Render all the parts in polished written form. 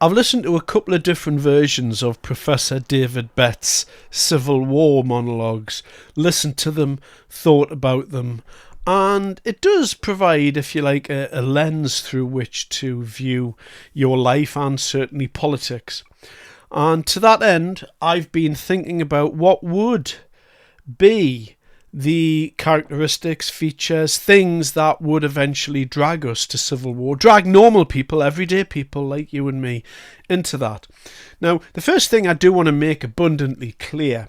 I've listened to a couple of different versions of Professor David Bett's Civil War monologues, listened to them, thought about them, and it does provide, if you like, a lens through which to view your life and certainly politics. And to that end, I've been thinking about what would be the characteristics, features, things that would eventually drag us to civil war, drag normal people, everyday people like you and me, into that. Now, the first thing I do want to make abundantly clear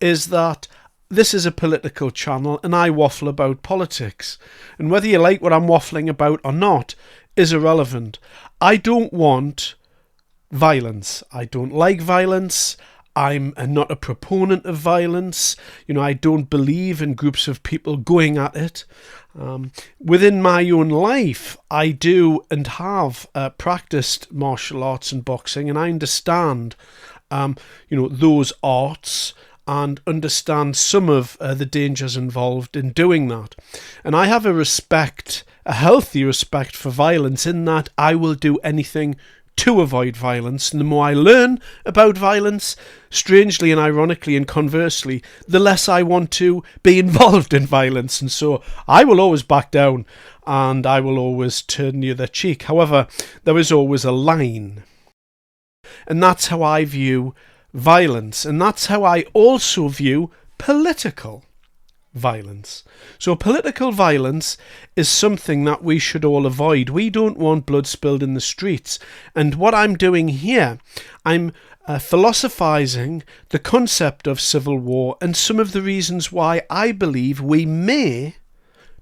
is that this is a political channel and I waffle about politics. And whether you like what I'm waffling about or not is irrelevant. I don't want violence. I don't like violence. I'm not a proponent of violence. I don't believe in groups of people going at it. Within my own life, I do and have practiced martial arts and boxing, and I understand, those arts and understand some of the dangers involved in doing that. And I have a healthy respect for violence in that I will do anything to avoid violence, and the more I learn about violence, strangely and ironically and conversely, the less I want to be involved in violence, and so I will always back down and I will always turn the other cheek. However, there is always a line, and that's how I view violence, and that's how I also view political violence. So political violence is something that we should all avoid. We don't want blood spilled in the streets. And what I'm doing here, I'm philosophizing the concept of civil war and some of the reasons why I believe we may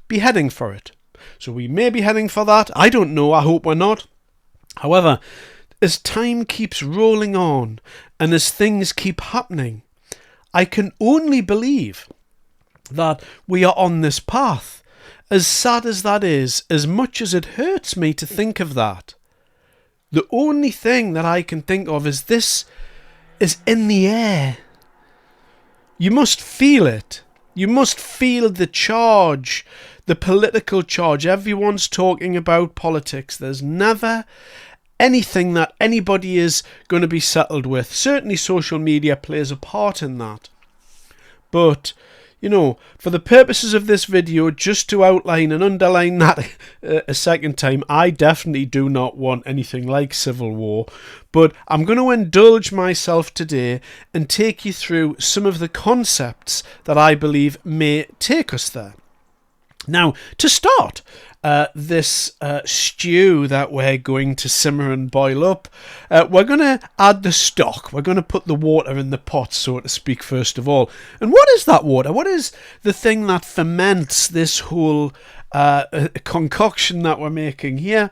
be heading for it. So we may be heading for that. I don't know. I hope we're not. However, as time keeps rolling on and as things keep happening, I can only believe that we are on this path. As sad as that is, as much as it hurts me to think of that, the only thing that I can think of is this is in the air. You must feel it. You must feel the charge, the political charge. Everyone's talking about politics. There's never anything that anybody is going to be settled with. Certainly social media plays a part in that. But for the purposes of this video, just to outline and underline that a second time, I definitely do not want anything like civil war. But I'm going to indulge myself today and take you through some of the concepts that I believe may take us there. Now, to start this stew that we're going to simmer and boil up, we're going to add the stock. We're going to put the water in the pot, so to speak, first of all. And what is that water? What is the thing that ferments this whole concoction that we're making here?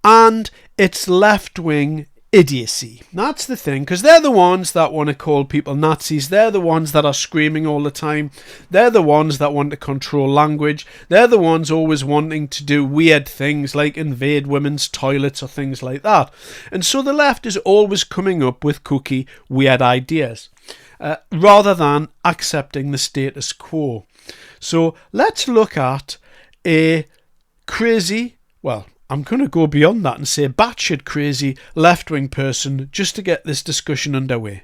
And it's left-wing idiocy. That's the thing, because they're the ones that want to call people Nazis. They're the ones that are screaming all the time. They're the ones that want to control language. They're the ones always wanting to do weird things like invade women's toilets or things like that. And so the left is always coming up with kooky, weird ideas rather than accepting the status quo. So let's look at a crazy, I'm going to go beyond that and say batshit crazy left-wing person just to get this discussion underway.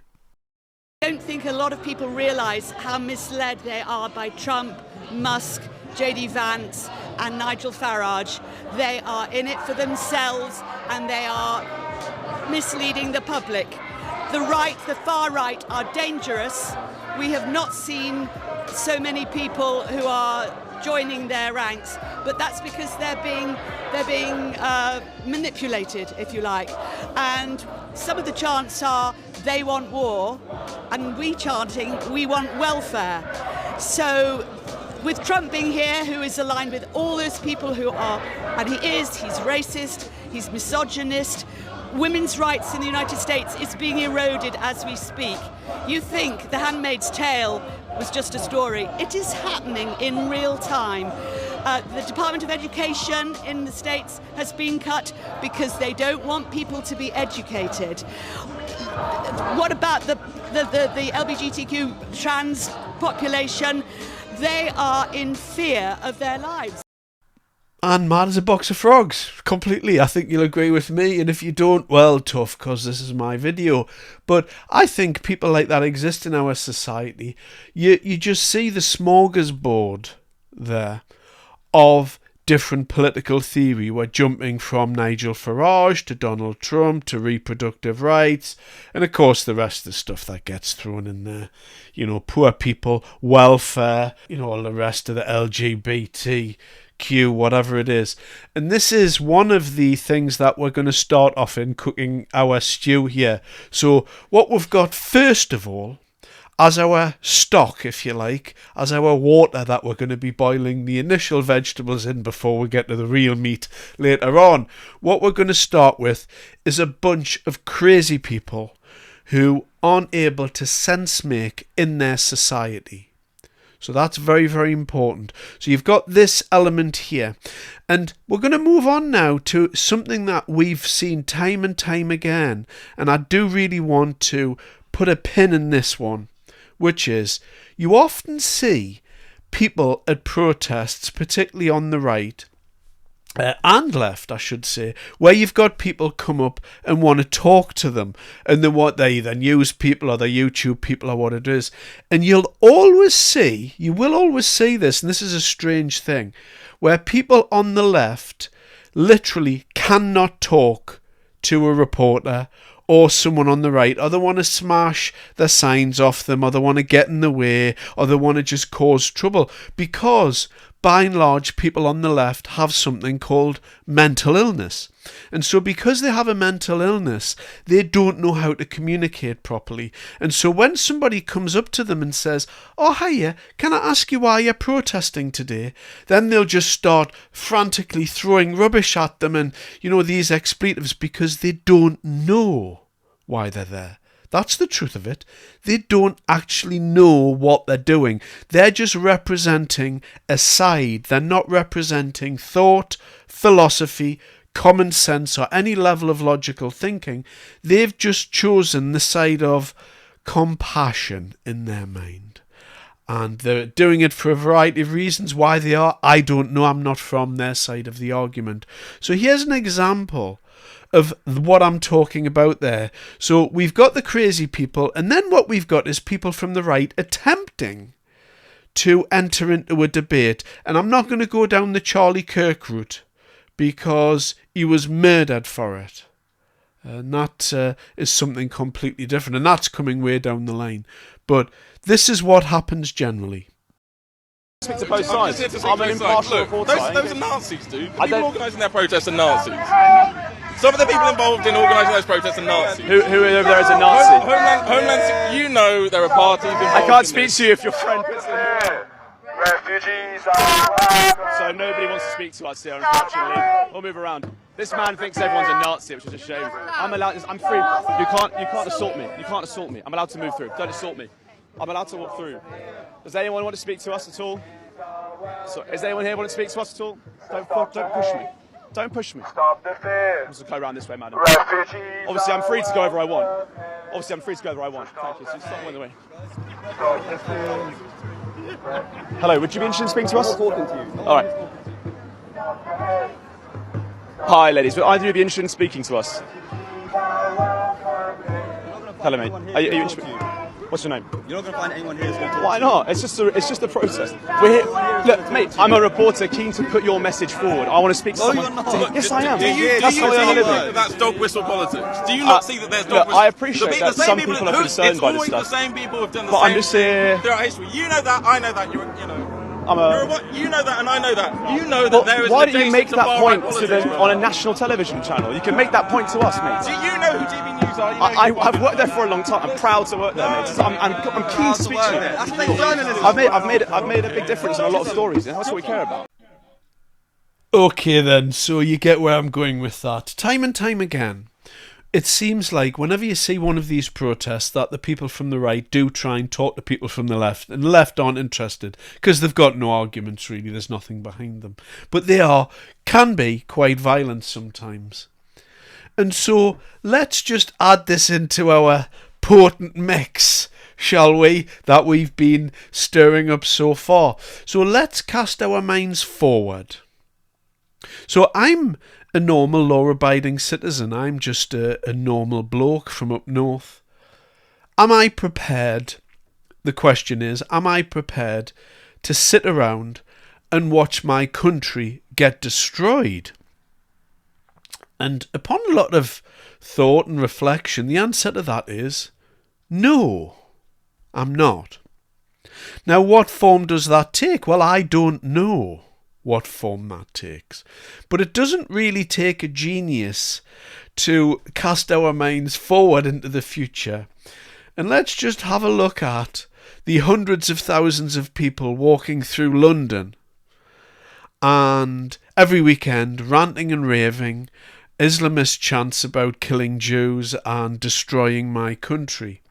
I don't think a lot of people realise how misled they are by Trump, Musk, JD Vance and Nigel Farage. They are in it for themselves and they are misleading the public. The far right are dangerous. We have not seen so many people who are joining their ranks, but that's because they're being manipulated, if you like. And some of the chants are they want war, and we chanting we want welfare. So with Trump being here, who is aligned with all those people who are, and he's racist, he's misogynist. Women's rights in the United States is being eroded as we speak. You think The Handmaid's Tale was just a story. It is happening in real time. The Department of Education in the States has been cut because they don't want people to be educated. What about the LGBTQ trans population? They are in fear of their lives. and mad as a box of frogs. Completely. I think you'll agree with me, and if you don't, well, tough, because this is my video. But I think people like that exist in our society. You just see the smorgasbord there of different political theory. We're jumping from Nigel Farage to Donald Trump to reproductive rights, and of course the rest of the stuff that gets thrown in there. You know, poor people, welfare, you know, all the rest of the LGBT whatever it is. And this is one of the things that we're going to start off in cooking our stew here. So what we've got first of all, as our stock, if you like, as our water that we're going to be boiling the initial vegetables in before we get to the real meat later on, what we're going to start with is a bunch of crazy people who aren't able to sense make in their society. So that's very, very important. So you've got this element here. And we're going to move on now to something that we've seen time and time again. And I do really want to put a pin in this one, which is you often see people at protests, particularly on the right, and left, I should say, where you've got people come up and want to talk to them, and then what they either news people or the YouTube people or what it is, and you will always see this, and this is a strange thing, where people on the left literally cannot talk to a reporter or someone on the right, or they want to smash their signs off them, or they want to get in the way, or they want to just cause trouble, because by and large, people on the left have something called mental illness. And so because they have a mental illness, they don't know how to communicate properly. And so when somebody comes up to them and says, "Oh, hiya, can I ask you why you're protesting today?" then they'll just start frantically throwing rubbish at them and, you know, these expletives, because they don't know why they're there. That's the truth of it. They don't actually know what they're doing. They're just representing a side. They're not representing thought, philosophy, common sense, or any level of logical thinking. They've just chosen the side of compassion in their mind. And they're doing it for a variety of reasons. Why they are, I don't know. I'm not from their side of the argument. So here's an example of what I'm talking about there. So we've got the crazy people, and then what we've got is people from the right attempting to enter into a debate. And I'm not going to go down the Charlie Kirk route, because he was murdered for it. And that is something completely different, and that's coming way down the line. But this is what happens generally. Speak to both sides. I'm an impartial reporter. Those are Nazis, dude. The people organising their protests are Nazis. Some of the people involved in organising those protests are Nazis. Who over there is a Nazi? Homeland, you know there are parties involved. I can't speak to you if your friend puts in here. So nobody wants to speak to us here, unfortunately. We'll move around. This man thinks everyone's a Nazi, which is a shame. I'm free. You can't assault me. You can't assault me. I'm allowed to move through. Don't assault me. I'm allowed to walk through. Does anyone want to speak to us at all? So, is anyone here want to speak to us at all? Don't push me. Don't push me. Stop the fear. Let's go around this way, madam. Refugees. Obviously, I'm free to go wherever I want. Thank you. So stop going the way. Stop the fear. Hello, would you be interested in speaking to us? I'm talking to you. All right. Hi, ladies. Would either of you be interested in speaking to us? Hello, mate. Are you interested? What's your name? You're not going to find anyone here who's going to talk. Why not? It's just a protest. We're here. Look, mate, I'm a reporter keen to put your message forward. I want to speak to someone. you're not. Yes, I am. Do you That's see the way I live that it. that's dog whistle politics? Do you not see that there's dog Look, whistle? I appreciate that some people are concerned by this It's always stuff. the same people who've done the But same I'm just here. throughout history. You know that, I know that, you know. You know that and I know that. You know that Well, there is why do you make adjacent to that far-right point to politics them on a national television channel? You can make that point to us, mate. Do you know who TV News are? You know I've worked there for a long time. I'm proud to work there, mate. I'm keen to speak to you. That's fake journalism. I've made a big difference in a lot of stories, and that's what we care about. Okay then, so you get where I'm going with that. Time and time again, it seems like whenever you see one of these protests that the people from the right do try and talk to people from the left, and the left aren't interested because they've got no arguments really, there's nothing behind them. But they can be quite violent sometimes. And so let's just add this into our potent mix, shall we, that we've been stirring up so far. So let's cast our minds forward. So I'm a normal law-abiding citizen. I'm just a normal bloke from up north. Am I prepared? The question is, am I prepared to sit around and watch my country get destroyed? And upon a lot of thought and reflection, the answer to that is no, I'm not. Now, what form does that take? Well, I don't know what form that takes. But it doesn't really take a genius to cast our minds forward into the future. And let's just have a look at the hundreds of thousands of people walking through London and every weekend ranting and raving Islamist chants about killing Jews and destroying my country.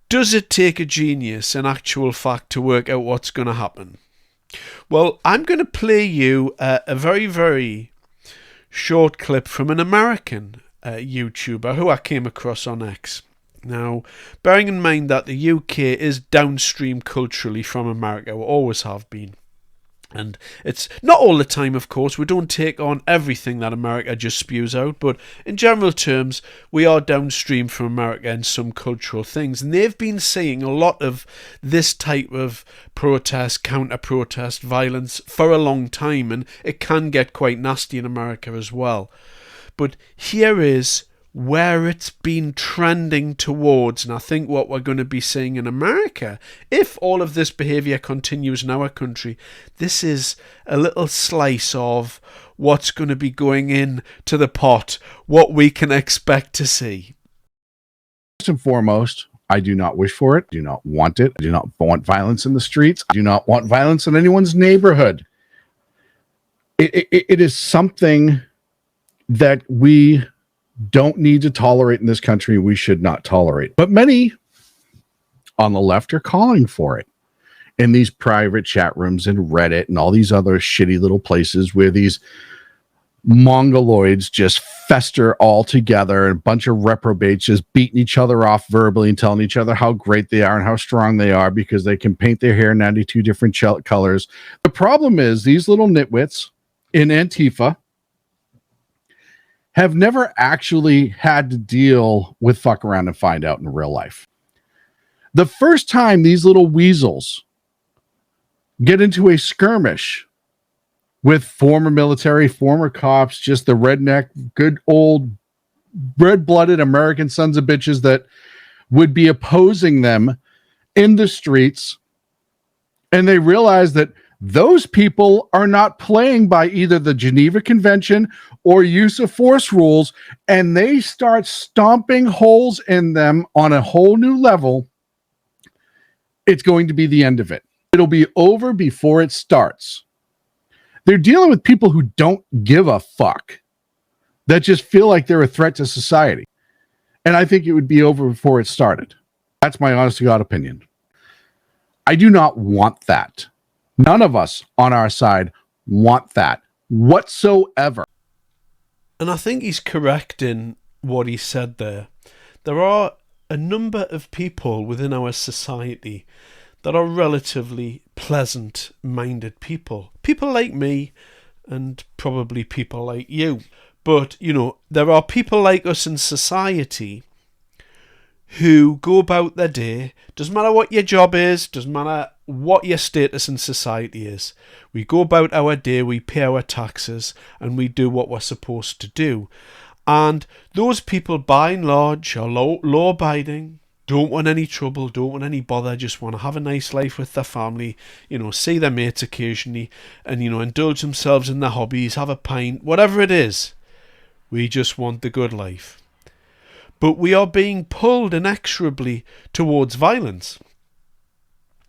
Does it take a genius, in actual fact, to work out what's going to happen? Well, I'm going to play you a very, very short clip from an American YouTuber who I came across on X. Now, bearing in mind that the UK is downstream culturally from America, we always have been. And it's not all the time, of course. We don't take on everything that America just spews out. But in general terms, we are downstream from America in some cultural things. And they've been seeing a lot of this type of protest, counter-protest violence for a long time. And it can get quite nasty in America as well. But here is where it's been trending towards, and I think what we're going to be seeing in America, if all of this behaviour continues in our country, this is a little slice of what's going to be going in to the pot, what we can expect to see. First and foremost, I do not wish for it, do not want it, I do not want violence in the streets, I do not want violence in anyone's neighborhood. It is something that we don't need to tolerate in this country. We should not tolerate. But many on the left are calling for it in these private chat rooms and Reddit and all these other shitty little places where these mongoloids just fester all together, and a bunch of reprobates just beating each other off verbally and telling each other how great they are and how strong they are because they can paint their hair 92 different colors. The problem is these little nitwits in Antifa have never actually had to deal with fuck around and find out in real life. The first time these little weasels get into a skirmish with former military, former cops, just the redneck, good old red-blooded American sons of bitches that would be opposing them in the streets, and they realize that those people are not playing by either the Geneva Convention or use of force rules, and they start stomping holes in them on a whole new level. It's going to be the end of it. It'll be over before it starts. They're dealing with people who don't give a fuck, that just feel like they're a threat to society. And I think it would be over before it started. That's my honest to God opinion. I do not want that. None of us on our side want that whatsoever. And I think he's correct in what he said there. There are a number of people within our society that are relatively pleasant-minded people. People like me and probably people like you. But, you know, there are people like us in society who go about their day. Doesn't matter what your job is, doesn't matter what your status in society is. We go about our day, we pay our taxes, and we do what we're supposed to do. And those people, by and large, are law-abiding, don't want any trouble, don't want any bother, just want to have a nice life with their family, you know, see their mates occasionally, and, you know, indulge themselves in their hobbies, have a pint, whatever it is. We just want the good life. But we are being pulled inexorably towards violence.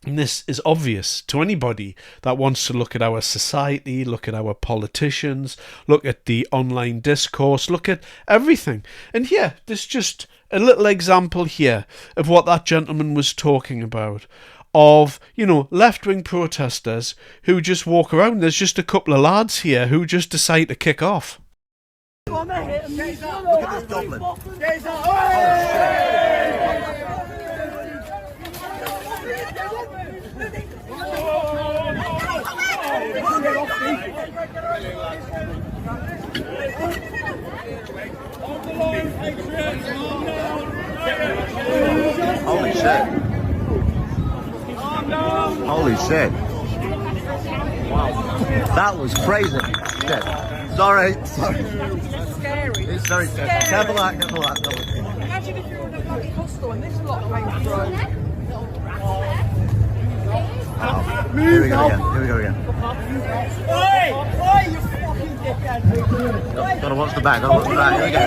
And this is obvious to anybody that wants to look at our society, look at our politicians, look at the online discourse, look at everything. And here, there's just a little example here of what that gentleman was talking about. Of, you know, left-wing protesters who just walk around. There's just a couple of lads here who just decide to kick off. Look at this goblin. said. That was crazy. Shit. Sorry. It's very scary. Careful that, careful that. Imagine if you're in a bloody hostel and this lot came through. Here we go again. Oi, you fucking dickhead. Gotta watch the back, Here we go.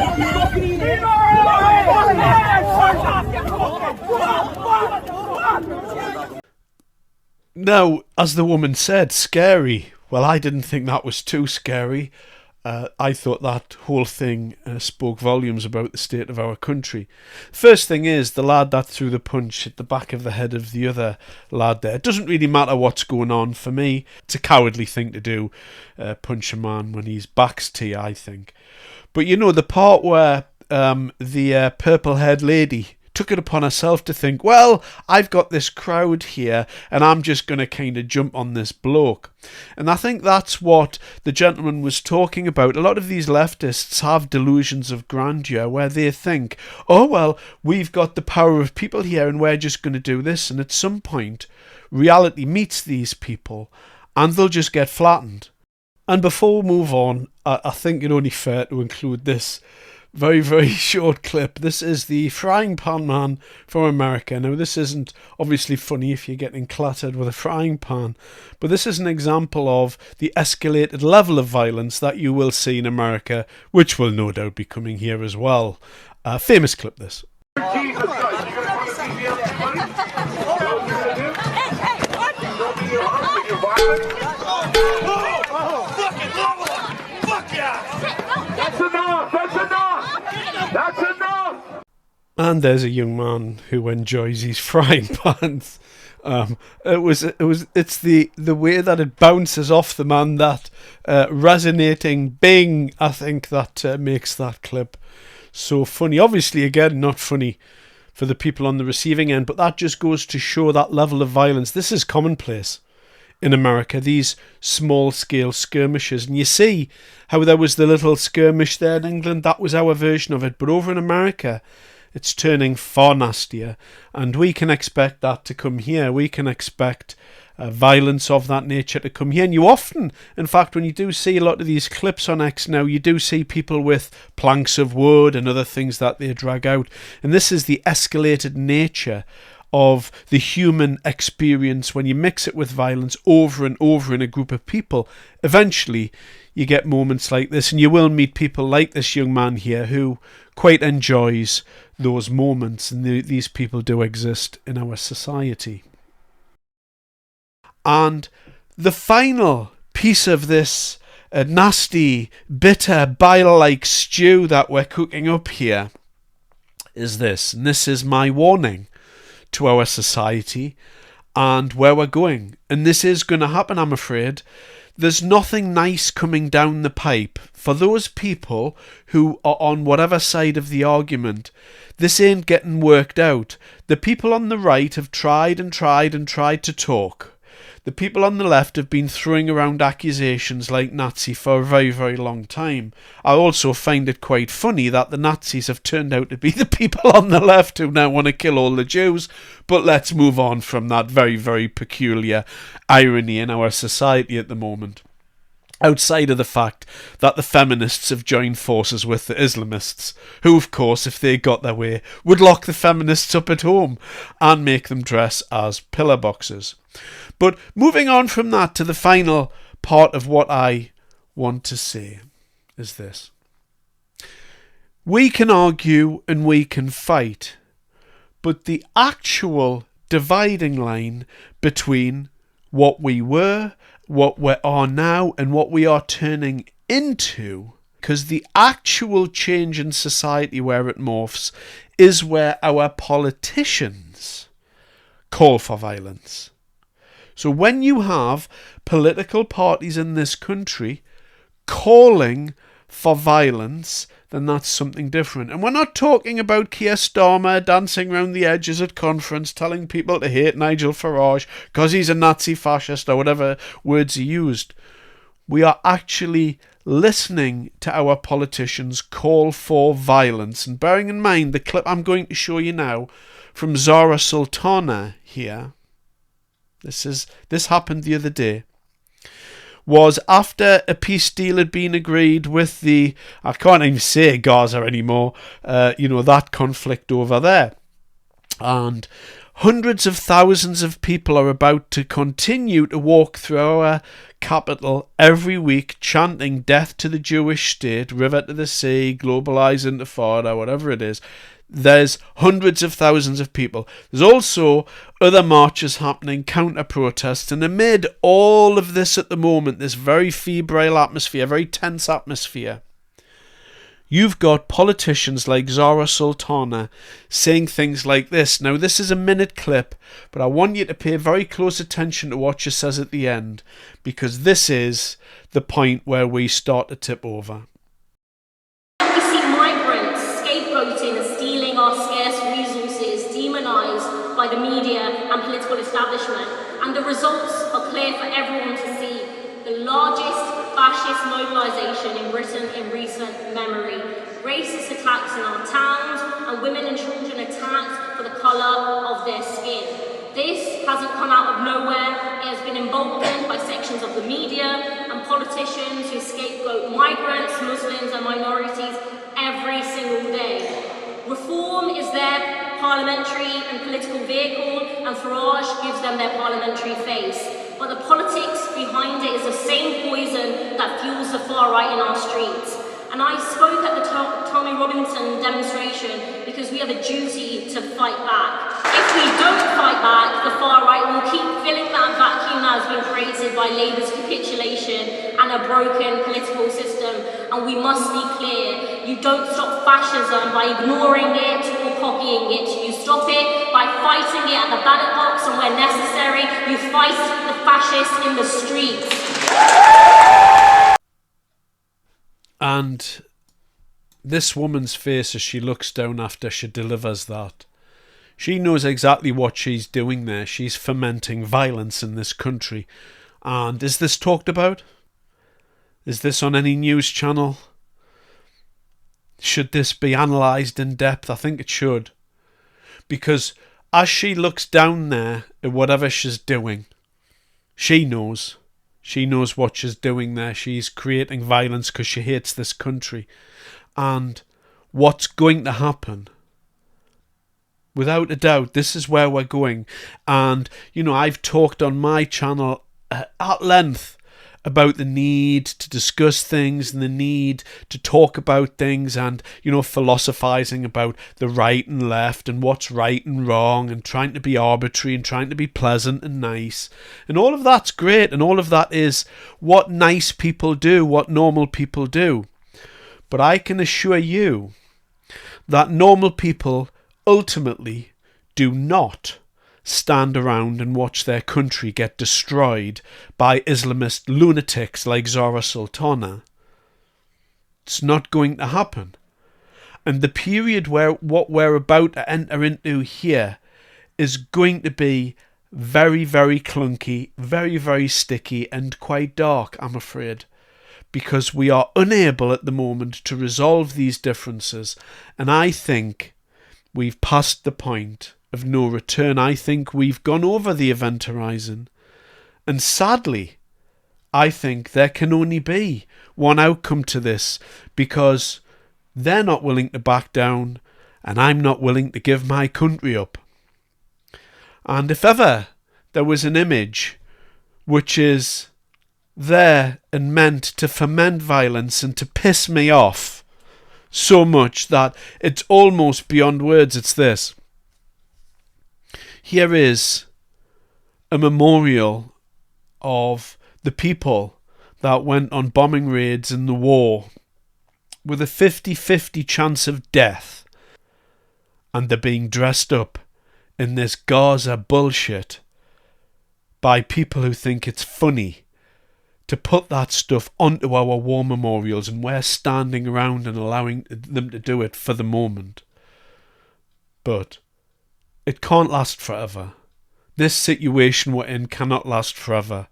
Now, as the woman said, scary. Well, I didn't think that was too scary. I thought that whole thing spoke volumes about the state of our country. First thing is, the lad that threw the punch at the back of the head of the other lad there. It doesn't really matter what's going on for me. It's a cowardly thing to do, punch a man when his back's to you, I think. But you know, the part where the purple-haired lady took it upon herself to think, well, I've got this crowd here and I'm just going to kind of jump on this bloke. And I think that's what the gentleman was talking about. A lot of these leftists have delusions of grandeur where they think, oh, well, we've got the power of people here and we're just going to do this. And at some point, reality meets these people and they'll just get flattened. And before we move on, I think it's only fair to include this very, very short clip. This is the frying pan man from America. Now, this isn't obviously funny if you're getting clattered with a frying pan, but this is an example of the escalated level of violence that you will see in America, which will no doubt be coming here as well. Famous clip, this. Jesus Christ, you're gonna put a CPM money? That's enough! That's enough! That's enough! And there's a young man who enjoys his frying pans. It's the way that it bounces off the man, that resonating bing, I think, that makes that clip so funny. Obviously, again, not funny for the people on the receiving end, but that just goes to show that level of violence. This is commonplace in America, these small-scale skirmishes. And you see how there was the little skirmish there in England. That was our version of it. But over in America, it's turning far nastier. And we can expect that to come here. We can expect violence of that nature to come here. And you often, in fact, when you do see a lot of these clips on X now, you do see people with planks of wood and other things that they drag out. And this is the escalated nature of the human experience when you mix it with violence over and over in a group of people. Eventually you get moments like this, and you will meet people like this young man here who quite enjoys those moments, and these people do exist in our society. And the final piece of this nasty, bitter, bile-like stew that we're cooking up here is this, and this is my warning to our society and where we're going. And this is going to happen, I'm afraid. There's nothing nice coming down the pipe for those people who are on whatever side of the argument. This ain't getting worked out. The people on the right have tried and tried and tried to talk. The people on the left have been throwing around accusations like Nazi for a very, very long time. I also find it quite funny that the Nazis have turned out to be the people on the left who now want to kill all the Jews. But let's move on from that very, very peculiar irony in our society at the moment. Outside of the fact that the feminists have joined forces with the Islamists, who, of course, if they got their way, would lock the feminists up at home and make them dress as pillar boxes. But moving on from that to the final part of what I want to say is this. We can argue and we can fight, but the actual dividing line between what we were, what we are now, and what we are turning into, because the actual change in society where it morphs is where our politicians call for violence. So when you have political parties in this country calling for violence, then that's something different. And we're not talking about Keir Starmer dancing around the edges at conference telling people to hate Nigel Farage because he's a Nazi fascist or whatever words he used. We are actually listening to our politicians call for violence. And bearing in mind the clip I'm going to show you now from Zara Sultana here, This happened the other day. Was after a peace deal had been agreed with I can't even say Gaza anymore, that conflict over there. And hundreds of thousands of people are about to continue to walk through our capital every week chanting death to the Jewish state, river to the sea, globalize intifada, whatever it is. There's hundreds of thousands of people. There's also other marches happening, counter-protests, and amid all of this at the moment, this very febrile atmosphere, very tense atmosphere, you've got politicians like Zara Sultana saying things like this. Now, this is a minute clip, but I want you to pay very close attention to what she says at the end, because this is the point where we start to tip over. We see migrants scapegoating and stealing our scarce resources, demonised by the media and political establishment. And the results are clear for everyone to see. The largest fascist mobilisation in Britain in recent memory. Racist attacks in our towns and women and children attacked for the colour of their skin. This hasn't come out of nowhere. It has been emboldened by sections of the media and politicians who scapegoat migrants, Muslims and minorities every single day. Reform is their parliamentary and political vehicle, and Farage gives them their parliamentary face. But the politics behind it is the same poison that fuels the far right in our streets. And I spoke at the Tommy Robinson demonstration because we have a duty to fight back. If we don't fight back, the far right will keep filling that vacuum that has been created by Labour's capitulation and a broken political system. And we must be clear, you don't stop fascism by ignoring it or copying it. You stop it by fighting it at the ballot box, and where necessary, you fight the fascists in the streets. And this woman's face as she looks down after she delivers that, she knows exactly what she's doing there. She's fomenting violence in this country. And is this talked about? Is this on any news channel? Should this be analysed in depth? I think it should. Because as she looks down there at whatever she's doing, she knows. She knows what she's doing there. She's creating violence because she hates this country. And what's going to happen? Without a doubt, this is where we're going. And, I've talked on my channel at length about the need to discuss things and the need to talk about things and, philosophizing about the right and left and what's right and wrong and trying to be arbitrary and trying to be pleasant and nice. And all of that's great, and all of that is what nice people do, what normal people do. But I can assure you that normal people ultimately do not stand around and watch their country get destroyed by Islamist lunatics like Zara Sultana. It's not going to happen. And the period where what we're about to enter into here is going to be very, very clunky, very, very sticky and quite dark, I'm afraid, because we are unable at the moment to resolve these differences. And I think we've passed the point of no return. I think we've gone over the event horizon. And sadly, I think there can only be one outcome to this, because they're not willing to back down and I'm not willing to give my country up. And if ever there was an image which is there and meant to foment violence and to piss me off so much that it's almost beyond words, it's this. Here is a memorial of the people that went on bombing raids in the war with a 50-50 chance of death, and they're being dressed up in this Gaza bullshit by people who think it's funny to put that stuff onto our war memorials, and we're standing around and allowing them to do it for the moment. But it can't last forever. This situation we're in cannot last forever.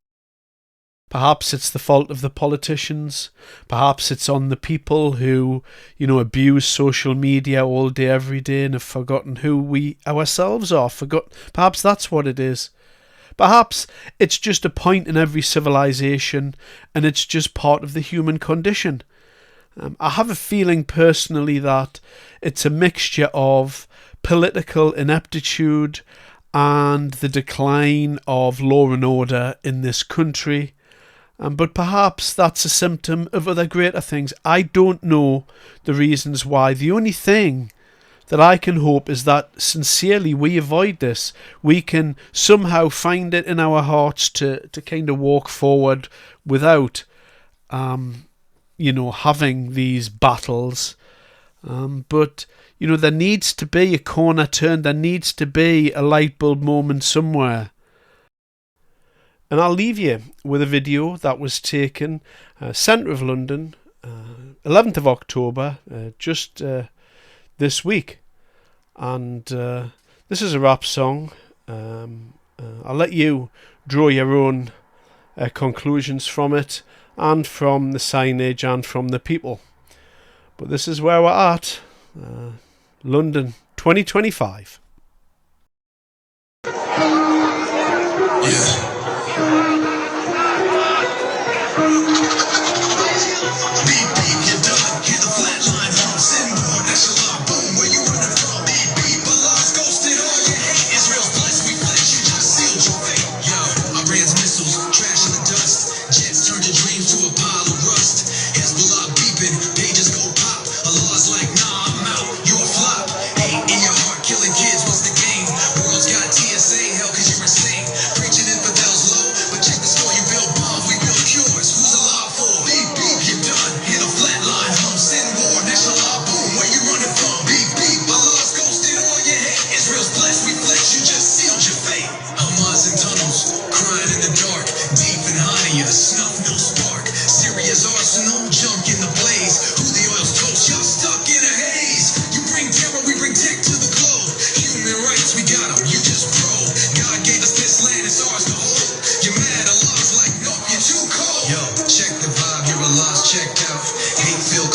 Perhaps it's the fault of the politicians. Perhaps it's on the people who, abuse social media all day, every day, and have forgotten who we ourselves are. Perhaps that's what it is. Perhaps it's just a point in every civilization, and it's just part of the human condition. I have a feeling personally that it's a mixture of political ineptitude and the decline of law and order in this country. But perhaps that's a symptom of other greater things. I don't know the reasons why. The only thing that I can hope is that sincerely we avoid this. We can somehow find it in our hearts to kind of walk forward without, having these battles. But, there needs to be a corner turn. There needs to be a light bulb moment somewhere. And I'll leave you with a video that was taken centre of London, 11th of October, just this week. And this is a rap song. I'll let you draw your own conclusions from it, and from the signage and from the people. But this is where we're at. London 2025. Check the vibe, you're a lost, checked out. Hate feel